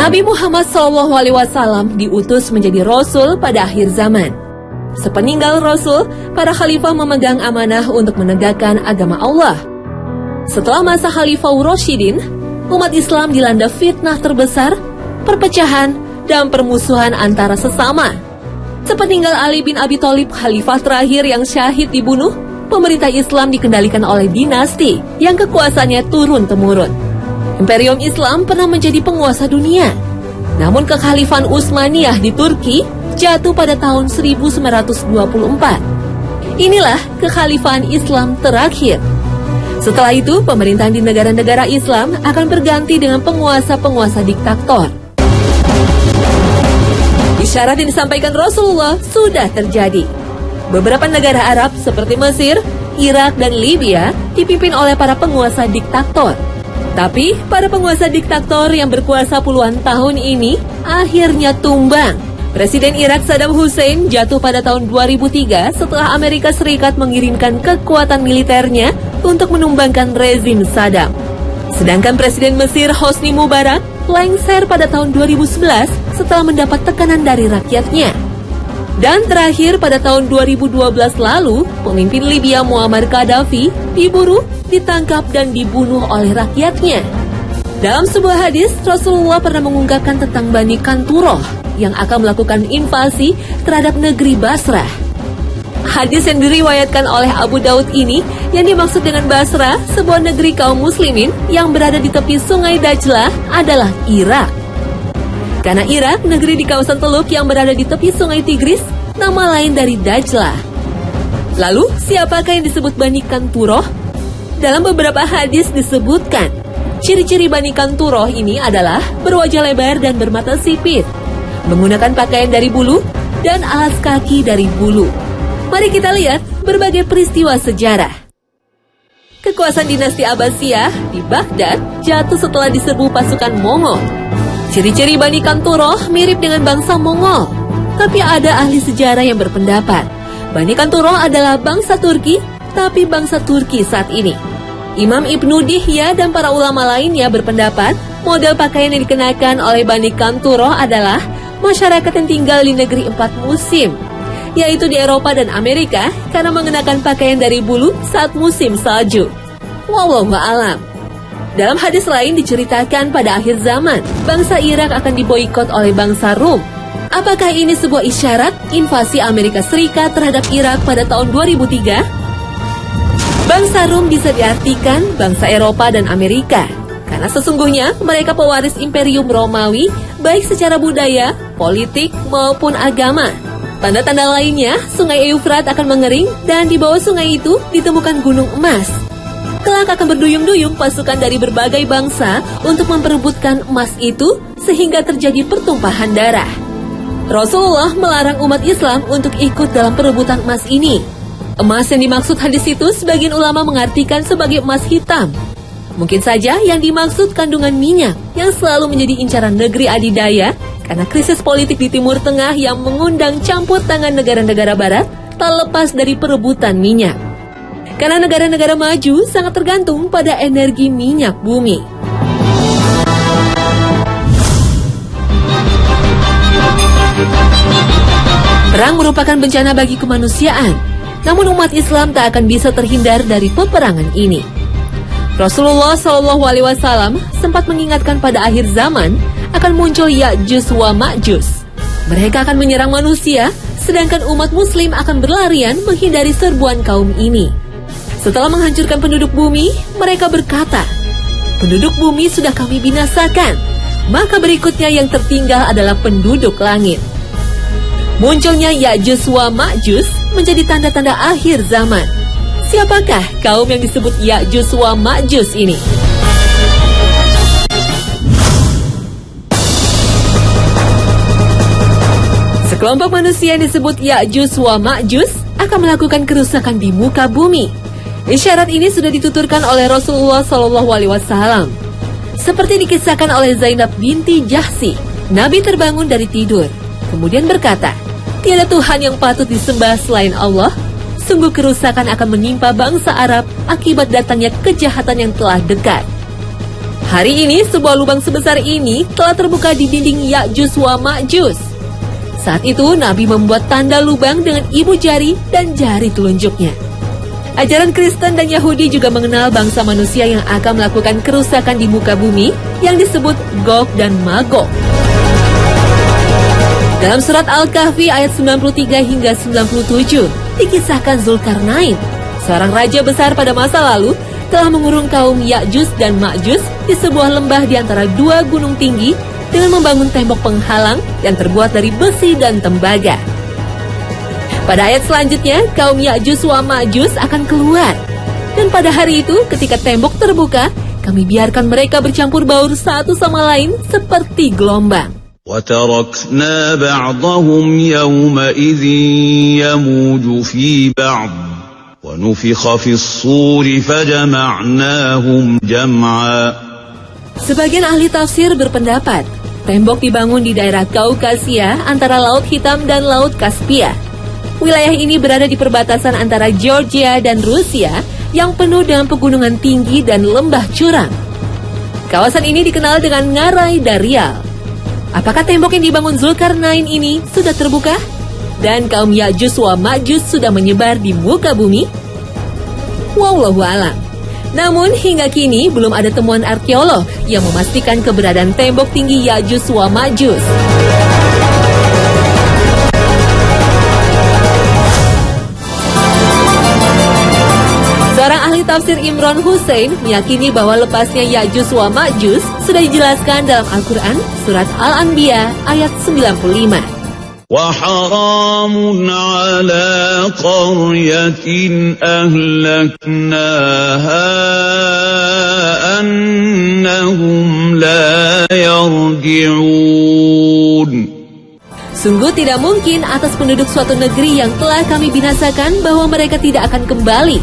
Nabi Muhammad SAW diutus menjadi Rasul pada akhir zaman. Sepeninggal Rasul, para khalifah memegang amanah untuk menegakkan agama Allah. Setelah masa Khalifah Rasyidin, umat Islam dilanda fitnah terbesar, perpecahan, dan permusuhan antara sesama. Sepeninggal Ali bin Abi Thalib, khalifah terakhir yang syahid dibunuh, pemerintah Islam dikendalikan oleh dinasti yang kekuasaannya turun-temurun. Imperium Islam pernah menjadi penguasa dunia. Namun kekhalifahan Utsmaniyah di Turki jatuh pada tahun 1924. Inilah kekhalifahan Islam terakhir. Setelah itu, pemerintahan di negara-negara Islam akan berganti dengan penguasa-penguasa diktator. Isyarat yang disampaikan Rasulullah sudah terjadi. Beberapa negara Arab seperti Mesir, Irak, dan Libya dipimpin oleh para penguasa diktator. Tapi, para penguasa diktator yang berkuasa puluhan tahun ini akhirnya tumbang. Presiden Irak Saddam Hussein jatuh pada tahun 2003 setelah Amerika Serikat mengirimkan kekuatan militernya untuk menumbangkan rezim Saddam. Sedangkan Presiden Mesir Hosni Mubarak lengser pada tahun 2011 setelah mendapat tekanan dari rakyatnya. Dan terakhir pada tahun 2012 lalu, pemimpin Libya Muammar Gaddafi diburu, ditangkap dan dibunuh oleh rakyatnya. Dalam sebuah hadis, Rasulullah pernah mengungkapkan tentang Bani Kanturoh yang akan melakukan invasi terhadap negeri Basrah. Hadis yang diriwayatkan oleh Abu Daud ini yang dimaksud dengan Basrah, sebuah negeri kaum muslimin yang berada di tepi sungai Dajlah, adalah Irak. Karena Irak, negeri di kawasan Teluk yang berada di tepi sungai Tigris, nama lain dari Dajlah. Lalu, siapakah yang disebut Bani Kanturoh? Dalam beberapa hadis disebutkan, ciri-ciri Bani Kanturoh ini adalah berwajah lebar dan bermata sipit, menggunakan pakaian dari bulu, dan alas kaki dari bulu. Mari kita lihat berbagai peristiwa sejarah. Kekuasaan dinasti Abbasiyah di Baghdad jatuh setelah diserbu pasukan Mongol. Ciri-ciri Bani Kanturoh mirip dengan bangsa Mongol, tapi ada ahli sejarah yang berpendapat Bani Kanturoh adalah bangsa Turki, tapi bangsa Turki saat ini. Imam Ibnu Dihya dan para ulama lainnya berpendapat model pakaian yang dikenakan oleh Bani Kanturoh adalah masyarakat yang tinggal di negeri 4 musim, yaitu di Eropa dan Amerika, karena mengenakan pakaian dari bulu saat musim salju. Wallahu a'lam. Dalam hadis lain diceritakan pada akhir zaman, bangsa Irak akan diboikot oleh bangsa Rum. Apakah ini sebuah isyarat invasi Amerika Serikat terhadap Irak pada tahun 2003? Bangsa Rum bisa diartikan bangsa Eropa dan Amerika, karena sesungguhnya mereka pewaris Imperium Romawi baik secara budaya, politik, maupun agama. Tanda-tanda lainnya, sungai Eufrat akan mengering dan di bawah sungai itu ditemukan gunung emas. Kelak akan berduyung-duyung pasukan dari berbagai bangsa untuk memperebutkan emas itu sehingga terjadi pertumpahan darah. Rasulullah melarang umat Islam untuk ikut dalam perebutan emas ini. Emas yang dimaksud hadis itu sebagian ulama mengartikan sebagai emas hitam. Mungkin saja yang dimaksud kandungan minyak yang selalu menjadi incaran negeri adidaya karena krisis politik di Timur Tengah yang mengundang campur tangan negara-negara barat tak lepas dari perebutan minyak. Karena negara-negara maju sangat tergantung pada energi minyak bumi. Perang merupakan bencana bagi kemanusiaan, namun umat Islam tak akan bisa terhindar dari peperangan ini. Rasulullah SAW sempat mengingatkan pada akhir zaman akan muncul Ya'juj wa Ma'juj. Mereka akan menyerang manusia, sedangkan umat muslim akan berlarian menghindari serbuan kaum ini. Setelah menghancurkan penduduk bumi, mereka berkata, penduduk bumi sudah kami binasakan, maka berikutnya yang tertinggal adalah penduduk langit. Munculnya Ya'juj wa Ma'juj menjadi tanda-tanda akhir zaman. Siapakah kaum yang disebut Ya'juj wa Ma'juj ini? Sekelompok manusia yang disebut Ya'juj wa Ma'juj akan melakukan kerusakan di muka bumi. Isyarat ini sudah dituturkan oleh Rasulullah SAW. Seperti dikisahkan oleh Zainab binti Jahsi, Nabi terbangun dari tidur, kemudian berkata, tiada Tuhan yang patut disembah selain Allah. Sungguh kerusakan akan menimpa bangsa Arab akibat datangnya kejahatan yang telah dekat. Hari ini, sebuah lubang sebesar ini telah terbuka di dinding Ya'juj wa Ma'juj. Saat itu, Nabi membuat tanda lubang dengan ibu jari dan jari telunjuknya. Ajaran Kristen dan Yahudi juga mengenal bangsa manusia yang akan melakukan kerusakan di muka bumi yang disebut Gog dan Magog. Dalam surat Al-Kahfi ayat 93 hingga 97, dikisahkan Zulkarnain, seorang raja besar pada masa lalu, telah mengurung kaum Ya'juj dan Ma'juj di sebuah lembah di antara dua gunung tinggi dengan membangun tembok penghalang yang terbuat dari besi dan tembaga. Pada ayat selanjutnya, kaum Ya'juj wa Ma'juj akan keluar. Dan pada hari itu, ketika tembok terbuka, kami biarkan mereka bercampur baur satu sama lain seperti gelombang. وَتَرَكْنَا بَعْضَهُمْ يَوْمَئِذٍ يَمُوجُ فِي بَعْضٍ وَنُفِخَ فِي الصُّورِ فَجَمَعْنَاهُمْ جَمْعًا. Sebagian ahli tafsir berpendapat, tembok dibangun di daerah Kaukasia antara Laut Hitam dan Laut Kaspia. Wilayah ini berada di perbatasan antara Georgia dan Rusia yang penuh dengan pegunungan tinggi dan lembah curam. Kawasan ini dikenal dengan Ngarai Darial. Apakah tembok yang dibangun Zulkarnain ini sudah terbuka? Dan kaum Ya'juj wa Ma'juj sudah menyebar di muka bumi? Wallahu a'lam. Namun hingga kini belum ada temuan arkeolog yang memastikan keberadaan tembok tinggi Ya'juj wa Ma'juj. Seorang ahli tafsir Imran Hussein meyakini bahwa lepasnya Ya'juj wa Ma'juj sudah dijelaskan dalam Al-Quran surat Al-Anbiya ayat 95. وَحَرَامٌ عَلَى قَرْيَةٍ أَهْلَكْنَاهَا أَنَّهُمْ لَا يَرْجِعُونَ. Sungguh tidak mungkin atas penduduk suatu negeri yang telah kami binasakan bahwa mereka tidak akan kembali.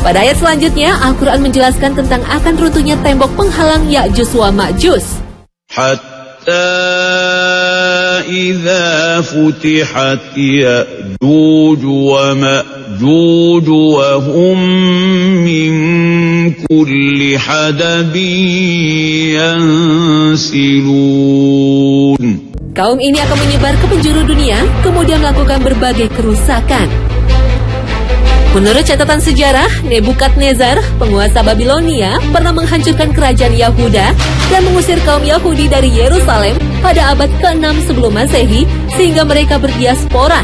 Pada ayat selanjutnya, Al-Quran menjelaskan tentang akan runtuhnya tembok penghalang Ya'juj wa Ma'juj. إذا فتحت يأجوج ومأجوج وهم من كل حدب ينسلون. Kaum ini akan menyebar ke penjuru dunia, kemudian melakukan berbagai kerusakan. Menurut catatan sejarah, Nebukadnezar, penguasa Babilonia, pernah menghancurkan kerajaan Yahuda dan mengusir kaum Yahudi dari Yerusalem pada abad ke-6 sebelum Masehi sehingga mereka berdiaspora.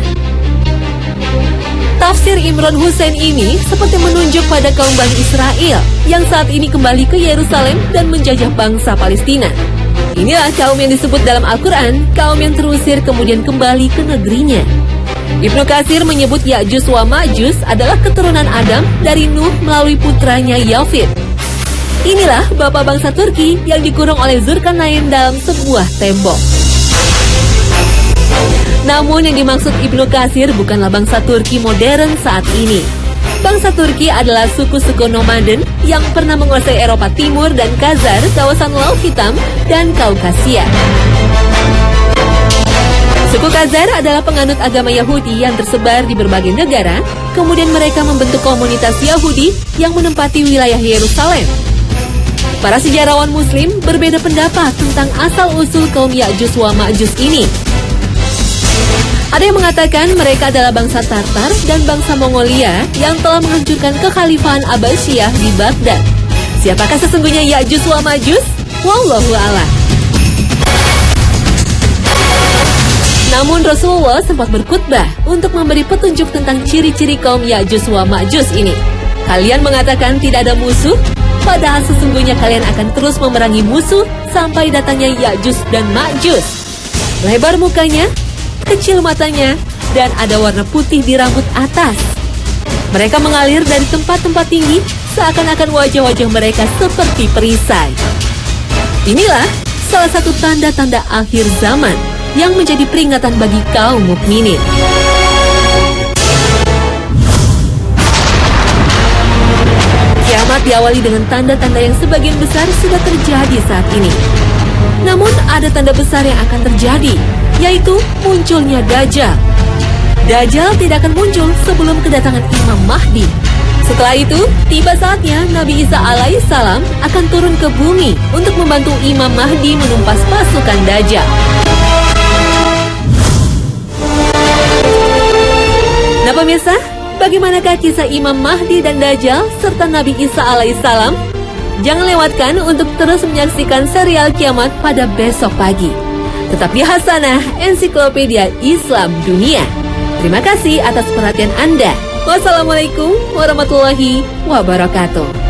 Tafsir Imran Hussein ini seperti menunjuk pada kaum Bani Israel yang saat ini kembali ke Yerusalem dan menjajah bangsa Palestina. Inilah kaum yang disebut dalam Al-Quran, kaum yang terusir kemudian kembali ke negerinya. Ibnu Katsir menyebut Ya'juj wa Ma'juj adalah keturunan Adam dari Nuh melalui putranya Yafid. Inilah bapak bangsa Turki yang dikurung oleh Zulkarnain dalam sebuah tembok. Namun yang dimaksud Ibnu Katsir bukanlah bangsa Turki modern saat ini. Bangsa Turki adalah suku-suku nomaden yang pernah menguasai Eropa Timur dan Khazar, kawasan Laut Hitam, dan Kaukasia. Suku Khazar adalah penganut agama Yahudi yang tersebar di berbagai negara, kemudian mereka membentuk komunitas Yahudi yang menempati wilayah Yerusalem. Para sejarawan Muslim berbeda pendapat tentang asal-usul kaum Ya'juj wa Ma'juj ini. Ada yang mengatakan mereka adalah bangsa Tartar dan bangsa Mongolia yang telah menghancurkan kekhalifahan Abbasiyah di Baghdad. Siapakah sesungguhnya Ya'juj wa Ma'juj? Wallahu a'lam. Namun Rasulullah sempat berkhutbah untuk memberi petunjuk tentang ciri-ciri kaum Ya'juj wa Ma'juj ini. Kalian mengatakan tidak ada musuh, padahal sesungguhnya kalian akan terus memerangi musuh sampai datangnya Ya'juj dan Ma'juj. Lebar mukanya, kecil matanya, dan ada warna putih di rambut atas. Mereka mengalir dari tempat-tempat tinggi, seakan-akan wajah-wajah mereka seperti perisai. Inilah salah satu tanda-tanda akhir zaman yang menjadi peringatan bagi kaum mukminin. Kiamat diawali dengan tanda-tanda yang sebagian besar sudah terjadi saat ini. Namun ada tanda besar yang akan terjadi, yaitu munculnya Dajjal. Dajjal tidak akan muncul sebelum kedatangan Imam Mahdi. Setelah itu, tiba saatnya Nabi Isa alaihissalam akan turun ke bumi untuk membantu Imam Mahdi menumpas pasukan Dajjal. Nah pemirsa, bagaimanakah kisah Imam Mahdi dan Dajjal serta Nabi Isa alaihissalam? Jangan lewatkan untuk terus menyaksikan serial Kiamat pada besok pagi. Tetap di Hasanah Ensiklopedia Islam Dunia. Terima kasih atas perhatian Anda. Wassalamualaikum warahmatullahi wabarakatuh.